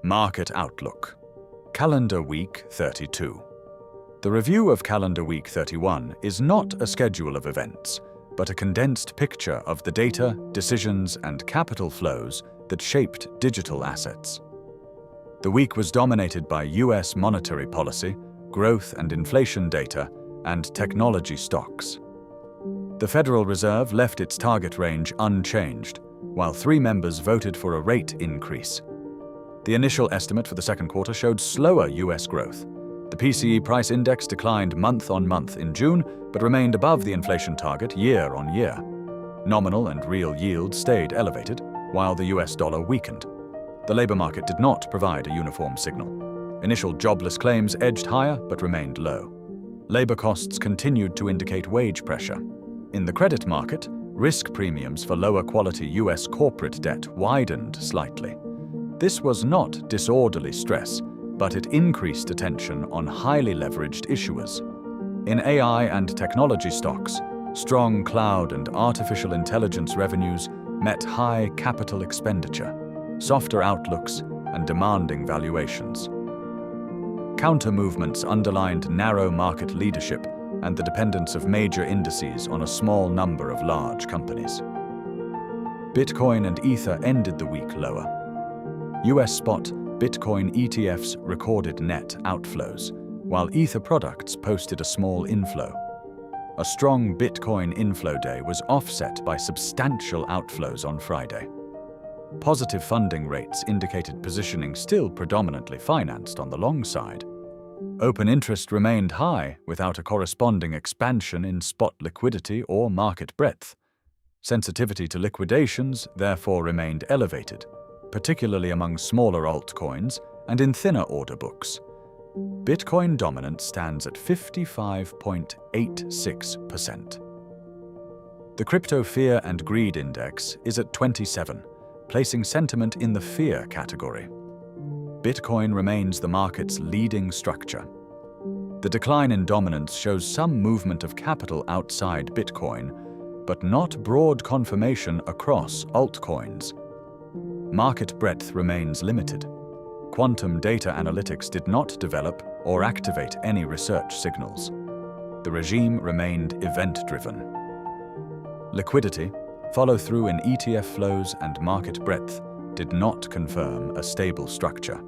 Market Outlook. Calendar Week 32. The review of Calendar Week 31 is not a schedule of events, but a condensed picture of the data, decisions, and capital flows that shaped digital assets. The week was dominated by US monetary policy, growth and inflation data, and technology stocks. The Federal Reserve left its target range unchanged, while 3 members voted for a rate increase. The initial estimate for the second quarter showed slower US growth. The PCE price index declined month-on-month in June, but remained above the inflation target year-on-year. Nominal and real yields stayed elevated, while the US dollar weakened. The labor market did not provide a uniform signal. Initial jobless claims edged higher but remained low. Labor costs continued to indicate wage pressure. In the credit market, risk premiums for lower quality US corporate debt widened slightly. This was not disorderly stress, but it increased attention on highly leveraged issuers. In AI and technology stocks, strong cloud and artificial intelligence revenues met high capital expenditure, softer outlooks, and demanding valuations. Counter-movements underlined narrow market leadership and the dependence of major indices on a small number of large companies. Bitcoin and Ether ended the week lower. US spot Bitcoin ETFs recorded net outflows, while Ether products posted a small inflow. A strong Bitcoin inflow day was offset by substantial outflows on Friday. Positive funding rates indicated positioning still predominantly financed on the long side. Open interest remained high without a corresponding expansion in spot liquidity or market breadth. Sensitivity to liquidations therefore remained elevated, particularly among smaller altcoins and in thinner order books. Bitcoin dominance stands at 55.86%. The Crypto Fear and Greed Index is at 27, placing sentiment in the fear category. Bitcoin remains the market's leading structure. The decline in dominance shows some movement of capital outside Bitcoin, but not broad confirmation across altcoins. Market breadth remains limited. Quantum data analytics did not develop or activate any research signals. The regime remained event-driven. Liquidity, follow-through in ETF flows, and market breadth did not confirm a stable structure.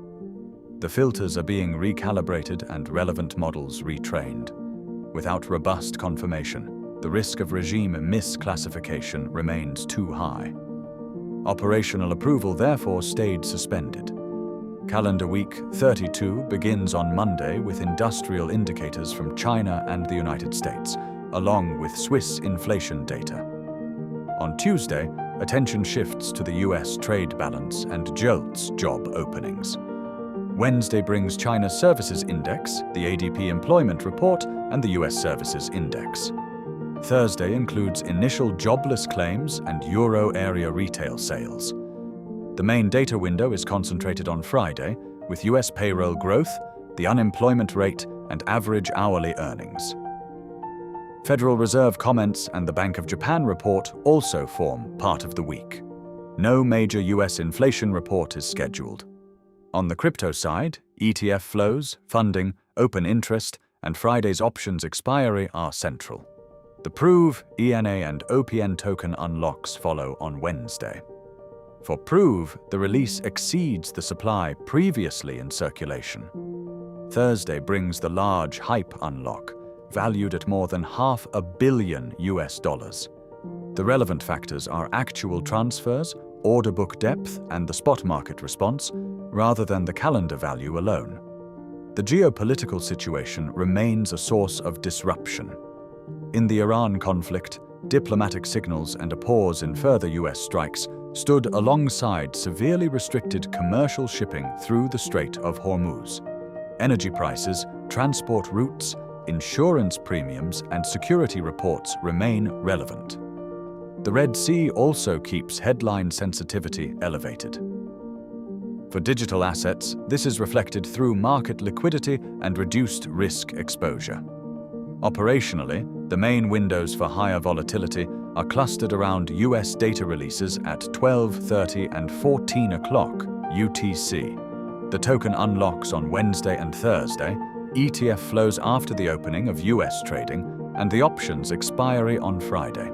The filters are being recalibrated and relevant models retrained. Without robust confirmation, the risk of regime misclassification remains too high. Operational approval therefore stayed suspended. Calendar Week 32 begins on Monday with industrial indicators from China and the United States, along with Swiss inflation data. On Tuesday, attention shifts to the US trade balance and JOLTS job openings. Wednesday brings China's Services Index, the ADP Employment Report, and the US Services Index. Thursday includes initial jobless claims and Euro area retail sales. The main data window is concentrated on Friday, with US payroll growth, the unemployment rate, and average hourly earnings. Federal Reserve comments and the Bank of Japan report also form part of the week. No major US inflation report is scheduled. On the crypto side, ETF flows, funding, open interest, and Friday's options expiry are central. The Prove, ENA, and OPN token unlocks follow on Wednesday. For Prove, the release exceeds the supply previously in circulation. Thursday brings the large Hype unlock, valued at more than $500 million. The relevant factors are actual transfers, order book depth, and the spot market response, rather than the calendar value alone. The geopolitical situation remains a source of disruption. In the Iran conflict, diplomatic signals and a pause in further US strikes stood alongside severely restricted commercial shipping through the Strait of Hormuz. Energy prices, transport routes, insurance premiums, and security reports remain relevant. The Red Sea also keeps headline sensitivity elevated. For digital assets, this is reflected through market liquidity and reduced risk exposure. Operationally, the main windows for higher volatility are clustered around US data releases at 12:30 and 14 o'clock UTC. The token unlocks on Wednesday and Thursday, ETF flows after the opening of US trading, and the options expiry on Friday.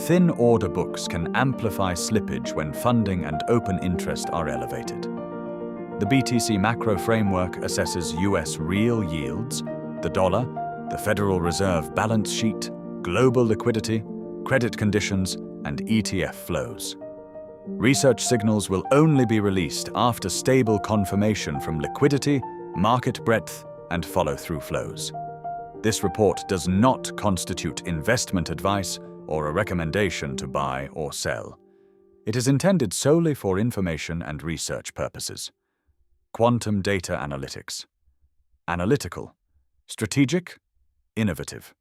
Thin order books can amplify slippage when funding and open interest are elevated. The BTC macro framework assesses US real yields, the dollar, the Federal Reserve balance sheet, global liquidity, credit conditions, and ETF flows. Research signals will only be released after stable confirmation from liquidity, market breadth, and follow-through flows. This report does not constitute investment advice or a recommendation to buy or sell. It is intended solely for information and research purposes. Quantum data analytics. Analytical, strategic, innovative.